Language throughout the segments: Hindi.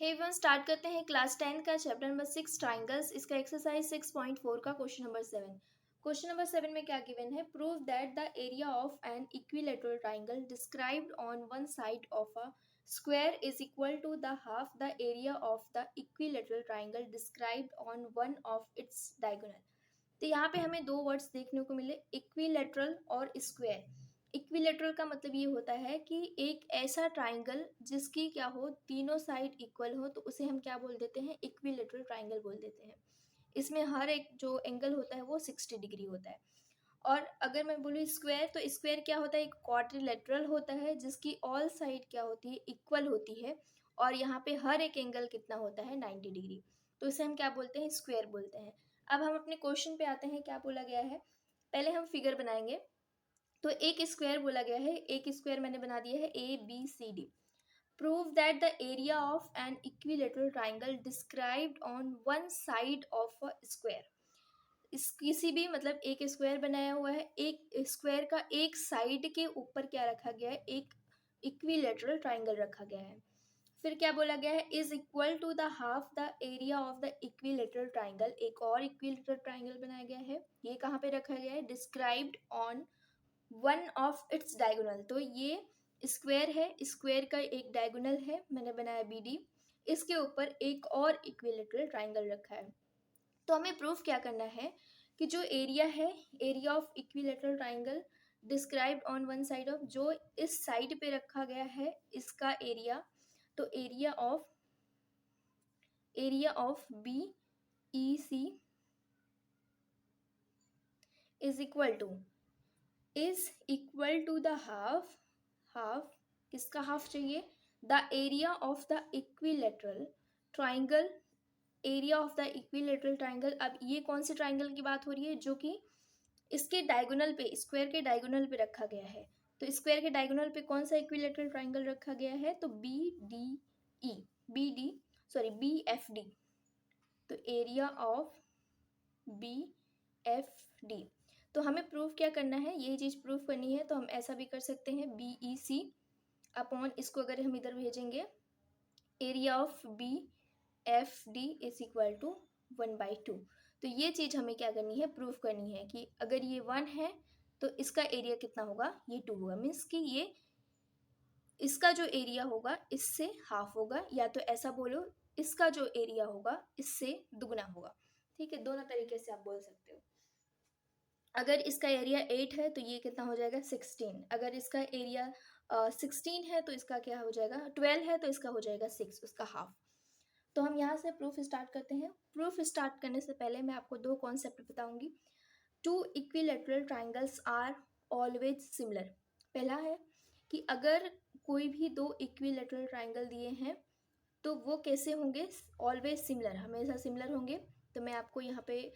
चलिए हम स्टार्ट करते हैं क्लास 10 का चैप्टर नंबर 6 ट्राइंगल्स। इसका एक्सरसाइज 6.4 का क्वेश्चन नंबर 7। क्वेश्चन नंबर 7 में क्या गिवन है? Prove that the area of an equilateral triangle described on one side of a square is equal to the half the area of the equilateral triangle described on one of its diagonal. तो यहाँ पे हमें दो वर्ड्स देखने को मिले, इक्विलेटरल और स्क्वायर। इक्विलेटरल का मतलब ये होता है कि एक ऐसा ट्राइंगल जिसकी क्या हो, तीनों साइड इक्वल हो, तो उसे हम क्या बोल देते हैं? इक्विलेटरल ट्राइंगल बोल देते हैं। इसमें हर एक जो एंगल होता है वो 60 डिग्री होता है। और अगर मैं बोलूँ स्क्वायर, तो स्क्वायर क्या होता है? एक क्वाड्रिलेटरल होता है जिसकी ऑल साइड क्या होती है? इक्वल होती है। और यहाँ पे हर एक एंगल कितना होता है? 90 डिग्री। तो इसे हम क्या बोलते हैं? स्क्वायर बोलते हैं। अब हम अपने क्वेश्चन पे आते हैं, क्या बोला गया है। पहले हम फिगर बनाएंगे। तो एक स्क्वायर बोला गया है, एक स्क्वायर मैंने बना दिया है ABCD। Prove that the area of an equilateral triangle described on one side of a square. इस किसी भी मतलब एक स्क्वायर बनाया हुआ है, एक स्क्वायर का एक साइड के ऊपर क्या रखा गया है? एक इक्विलेटरल ट्राइंगल रखा गया है। फिर क्या बोला गया है? Is equal to the half the area of the equilateral triangle. एक और इक्विलेटरल ट्राइंगल बनाया गया है, ये कहाँ पे रखा गया है? Described on one of its diagonal. तो ये स्क्वायर है, स्क्वायर का एक डायगोनल है, मैंने बनाया BD। इसके ऊपर एक और इक्विलेटरल ट्राइंगल रखा है। तो हमें प्रूफ क्या करना है कि जो एरिया है, area of equilateral triangle described on one side of, जो इस साइड पे रखा गया है इसका एरिया, तो area of BEC is equal to the half किसका हाफ चाहिए? The area of the equilateral triangle, area of the equilateral triangle. अब ये कौन से ट्राइंगल की बात हो रही है? जो कि इसके डायगोनल पे, स्क्वायर के डायगोनल पे रखा गया है। तो स्क्वायर के डायगोनल पे कौन सा इक्विलेटरल ट्राइंगल रखा गया है? तो BFD। तो एरिया ऑफ BFD। तो हमें प्रूफ क्या करना है? यही चीज़ प्रूफ करनी है। तो हम ऐसा भी कर सकते हैं, BEC अपॉन, इसको अगर हम इधर भेजेंगे, area of BFD is equal to 1/2। तो ये चीज़ हमें क्या करनी है? प्रूफ करनी है कि अगर ये 1 है तो इसका एरिया कितना होगा? ये 2 होगा। मीन्स कि ये इसका जो एरिया होगा इससे हाफ होगा, या तो ऐसा बोलो इसका जो एरिया होगा इससे दुगना होगा। ठीक है, दोनों तरीके से आप बोल सकते हो। अगर इसका एरिया 8 है तो ये कितना हो जाएगा? 16। अगर इसका एरिया 16 है तो इसका क्या हो जाएगा? 12 है तो इसका हो जाएगा 6, उसका हाफ। तो हम यहाँ से प्रूफ स्टार्ट करते हैं। प्रूफ स्टार्ट करने से पहले मैं आपको दो कॉन्सेप्ट बताऊंगी। Two equilateral triangles are always similar. पहला है कि अगर कोई भी दो इक्विलेटरल ट्राइंगल दिए हैं तो वो कैसे होंगे? ऑलवेज सिमिलर, हमेशा सिमिलर होंगे। तो मैं आपको यहाँ पे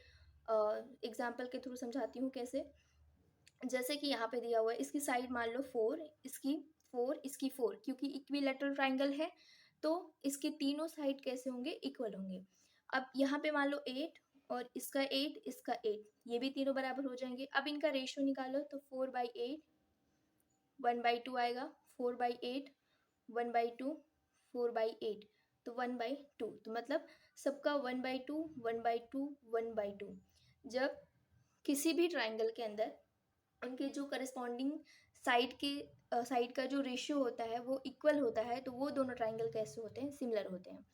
एग्जाम्पल के थ्रू समझाती हूँ कैसे। जैसे कि यहाँ पे दिया हुआ है, इसकी साइड मान लो 4, इसकी 4, इसकी 4, क्योंकि इक्विलेटरल ट्राइंगल है तो इसके तीनों साइड कैसे होंगे? इक्वल होंगे। अब यहाँ पे मान लो 8 और इसका 8, इसका 8, ये भी तीनों बराबर हो जाएंगे। अब इनका रेशियो निकालो तो 4/8 1/2 आएगा, 4/8 1/2 4/8, तो 1/2। तो मतलब सबका 1/2 1/2 1/2। जब किसी भी ट्राइंगल के अंदर उनके जो करस्पॉन्डिंग साइड का जो रेशियो होता है वो इक्वल होता है, तो वो दोनों ट्राइंगल कैसे होते हैं? सिमिलर होते हैं।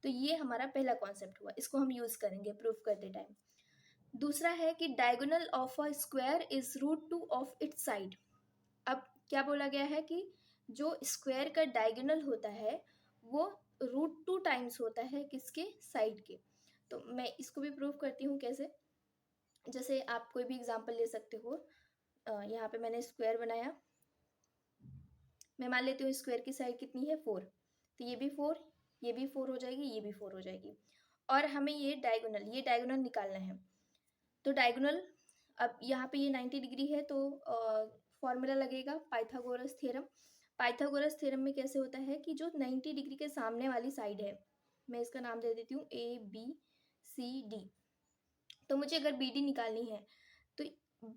तो ये हमारा पहला कॉन्सेप्ट हुआ, इसको हम यूज करेंगे प्रूफ करते टाइम। दूसरा है कि diagonal of a square is √2 of its side. अब क्या बोला गया है कि जो स्क्वायर का डायगोनल होता है वो √2 टाइम्स होता है किसके? साइड के। तो मैं इसको भी प्रूफ करती हूँ कैसे। जैसे आप कोई भी एग्जांपल ले सकते हो। यहाँ पे मैंने स्क्वायर बनाया, मैं मान लेती हूँ स्क्वायर की साइड कितनी है? 4। तो ये भी 4, ये भी 4 हो जाएगी, ये भी 4 हो जाएगी। और हमें ये डायगोनल निकालना है। तो डायगोनल, अब यहाँ पे ये 90 डिग्री है तो फॉर्मूला लगेगा पाइथागोरस थ्योरम। पाइथागोरस थ्योरम में कैसे होता है कि जो 90 डिग्री के सामने वाली साइड है, मैं इसका नाम दे देती हूँ ABCD। तो मुझे अगर BD निकालनी है तो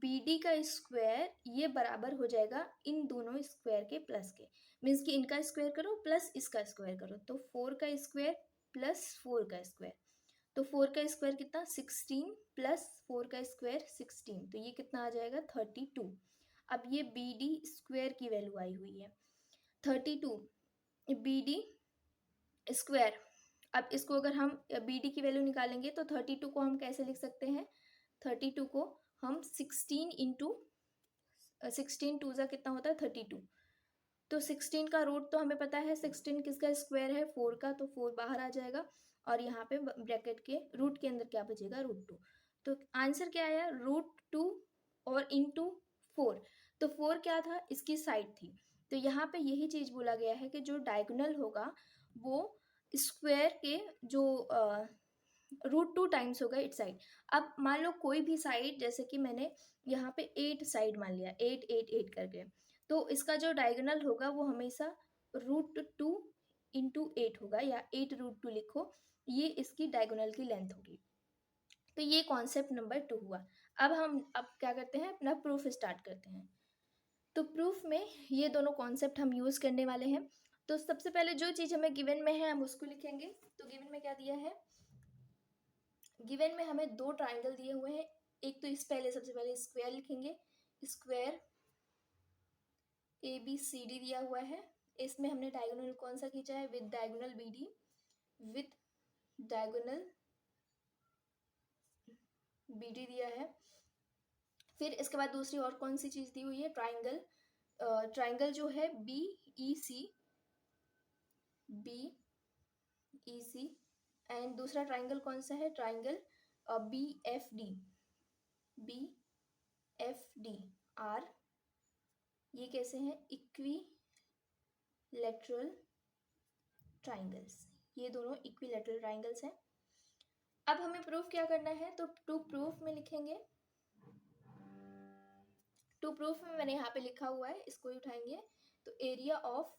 BD का स्क्वायर ये बराबर हो जाएगा इन दोनों स्क्वायर के प्लस के। मीन्स कि इनका स्क्वायर करो प्लस इसका स्क्वायर करो, तो 4 का स्क्वायर प्लस 4 का स्क्वायर, तो 4 का स्क्वायर कितना 16 प्लस 4 का स्क्वायर 16, तो ये कितना आ जाएगा 32। अब ये बी डी स्क्वायर की वैल्यू आई हुई है 32 बी डी स्क्वायर। अब इसको अगर हम बी डी की वैल्यू निकालेंगे तो 32 को हम कैसे लिख सकते हैं, 32 को हम 16 इंटू 16 टू ज़ा कितना होता है 32, तो 16 का रूट तो हमें पता है 16 किसका स्क्वायर है 4 का, तो 4 बाहर आ जाएगा और यहाँ पे ब्रैकेट के रूट के अंदर क्या बचेगा √2। तो आंसर क्या आया √2 और इंटू 4, तो 4 क्या था इसकी साइड थी, तो यहाँ पे यही चीज़ बोला गया है कि जो डायगोनल होगा वो स्क्वायर के जो √2 टाइम्स होगा इट साइड। अब मान लो कोई भी साइड, जैसे कि मैंने यहाँ पे 8 साइड मान लिया 8 8 8 करके, तो इसका जो डायगोनल होगा वो हमेशा √2 इंटू 8 होगा, या 8√2 लिखो, ये इसकी डायगोनल की लेंथ होगी। तो ये कॉन्सेप्ट नंबर 2 हुआ। अब क्या करते हैं अपना प्रूफ स्टार्ट करते हैं। तो प्रूफ में ये दोनों कॉन्सेप्ट हम यूज़ करने वाले हैं। तो सबसे पहले जो चीज़ हमें गिवन में है हम उसको लिखेंगे। तो गिवन में क्या दिया है, गिवन में हमें 2 ट्राइंगल दिए हुए हैं। एक तो सबसे पहले स्क्वायर लिखेंगे, स्क्वायर ABCD दिया हुआ है। इसमें हमने डायगोनल कौन सा खींचा है, with diagonal BD, with diagonal BD दिया है। फिर इसके बाद दूसरी और कौन सी चीज़ दी हुई है, ट्राइंगल जो है BEC एंड दूसरा ट्राइंगल कौन सा है, ट्राइंगल BFD आर, ये कैसे हैं इक्विलैटरल ट्राइंगल्स, ये दोनों इक्विलैटरल ट्राइंगल्स हैं। अब हमें प्रूफ क्या करना है, तो टू प्रूफ में लिखेंगे। टू प्रूफ में मैंने यहाँ पे लिखा हुआ है, इसको ही उठाएंगे। तो एरिया ऑफ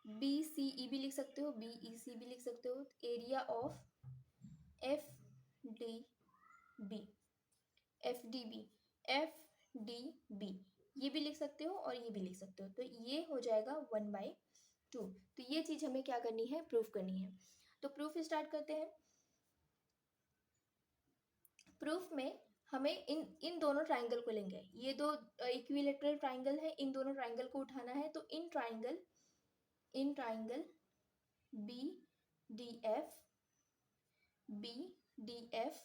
BCE भी लिख सकते हो, BEC भी लिख सकते हो, एरिया ऑफ FDB ये भी लिख सकते हो और ये भी लिख सकते हो, तो ये हो जाएगा 1/2। तो ये चीज़ हमें क्या करनी है, प्रूफ करनी है। तो प्रूफ स्टार्ट करते हैं। प्रूफ में हमें इन दोनों ट्राइंगल को लेंगे, ये दो इक्विलैटरल ट्राइंगल है, इन दोनों ट्राइंगल को उठाना है। तो in triangle BDF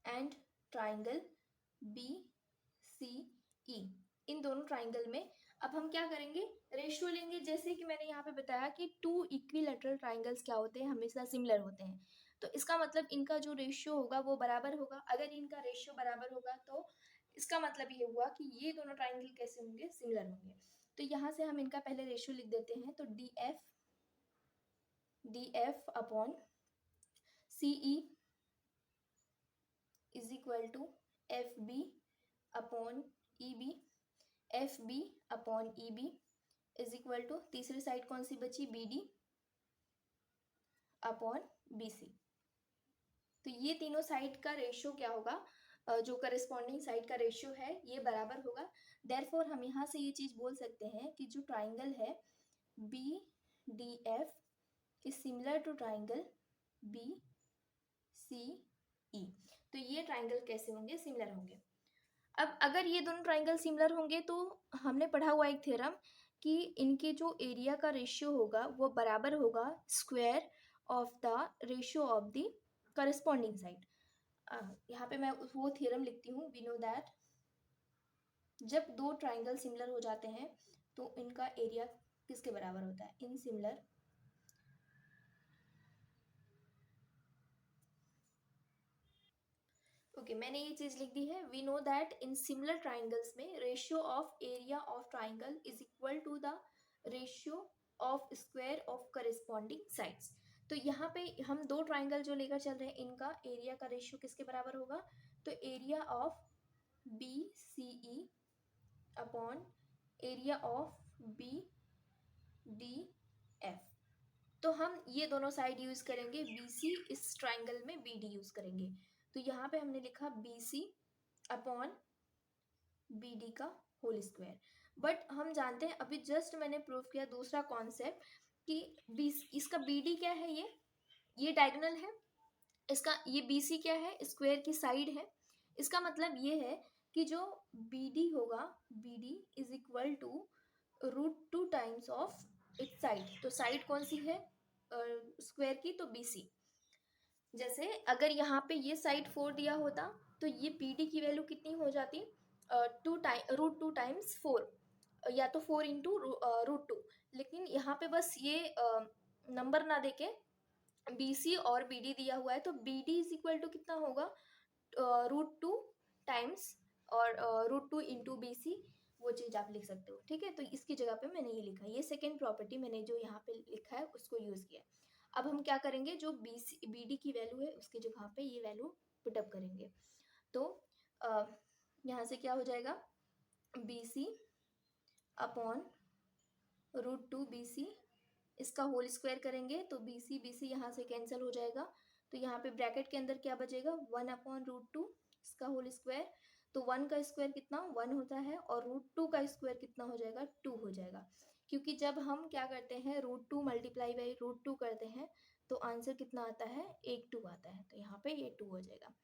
and triangle BCE, इन दोनों ट्राइंगल में अब हम क्या करेंगे, रेशियो लेंगे। जैसे कि मैंने यहाँ पे बताया कि 2 इक्विलैटरल ट्राइंगल्स क्या होते हैं, हमेशा सिमिलर होते हैं। तो इसका मतलब इनका जो रेशियो होगा वो बराबर होगा। अगर इनका रेशियो बराबर होगा तो इसका मतलब ये हुआ कि ये दोनों ट्राइंगल कैसे होंगे, सिमिलर होंगे। तो यहाँ से हम इनका पहले रेशियो लिख देते हैं। तो DF upon CE is equal to FB upon EB, FB upon EB is equal to, तीसरी साइड कौन सी बची, BD अपॉन BC। तो ये तीनों साइड का रेशियो क्या होगा, जो करस्पॉन्डिंग साइड का रेशियो है ये बराबर होगा। देयरफॉर हम यहाँ से ये चीज़ बोल सकते हैं कि जो ट्राइंगल है BDF is similar to triangle BCE। तो ये ट्राइंगल कैसे होंगे, सिमिलर होंगे। अब अगर ये दोनों ट्राइंगल सिमिलर होंगे तो हमने पढ़ा हुआ एक थ्योरम कि इनके जो एरिया का रेशियो होगा वो बराबर होगा square of the ratio of the corresponding side. यहाँ पे मैं वो थ्योरम लिखती हूँ, वी नो दैट जब दो ट्राइंगल सिमिलर हो जाते हैं तो इनका एरिया किसके बराबर होता है, इन सिमिलर ओके मैंने ये चीज़ लिख दी है। We know that in similar triangles में ratio of area of triangle is equal to the ratio of square of corresponding sides. तो यहाँ पे हम दो ट्राइंगल जो लेकर चल रहे हैं इनका एरिया का रेशियो किसके बराबर होगा, तो area of BCE upon area of BDF। तो हम ये दोनों साइड यूज करेंगे, BC इस ट्राइंगल में BD यूज करेंगे। तो यहाँ पे हमने लिखा BC अपॉन BD का होल स्क्वायर। बट हम जानते हैं, अभी जस्ट मैंने प्रूव किया दूसरा कॉन्सेप्ट कि इसका बी डी क्या है, ये डायगोनल है, इसका ये बी सी क्या है, स्क्वायर की साइड है। इसका मतलब ये है कि जो बी डी होगा, B D is equal to √2 times of its side. तो साइड कौन सी है स्क्वायर की, तो बी सी। जैसे अगर यहाँ पे ये साइड 4 दिया होता तो ये बी डी की वैल्यू कितनी हो जाती, √2 टाइम्स 4, या तो 4 इंटू √2। लेकिन यहाँ पे बस ये नंबर ना देके बी सी और बी डी दिया हुआ है, तो B D is equal to कितना होगा, √2 टाइम्स और √2 इंटू बी सी, वो चीज़ आप लिख सकते हो। ठीक है, तो इसकी जगह पे मैंने ये लिखा, ये सेकेंड प्रॉपर्टी मैंने जो यहाँ पे लिखा है उसको यूज़ किया। अब हम क्या करेंगे, जो बी डी की वैल्यू है उसकी जगह पे ये वैल्यू पुटअप करेंगे। तो यहाँ से क्या हो जाएगा, B C upon √2 B C, इसका होल स्क्वायर करेंगे तो बी सी यहाँ से कैंसिल हो जाएगा। तो यहाँ पे ब्रैकेट के अंदर क्या बचेगा, 1/√2 इसका होल स्क्वायर। तो 1 का स्क्वायर कितना 1 होता है, और √2 का स्क्वायर कितना हो जाएगा 2 हो जाएगा। क्योंकि जब हम क्या करते हैं √2 मल्टीप्लाई बाई √2 करते हैं तो आंसर कितना आता है, 82 आता है। तो यहाँ पे ये 2 हो जाएगा।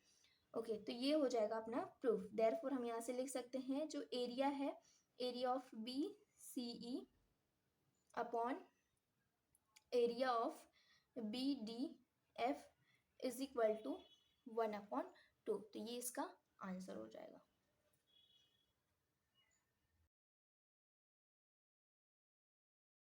ओके, तो ये हो जाएगा अपना प्रूफ। देयरफॉर हम यहाँ से लिख सकते हैं जो एरिया है, area of B C E upon area of B D F is equal to 1/2। तो ये इसका आंसर हो जाएगा।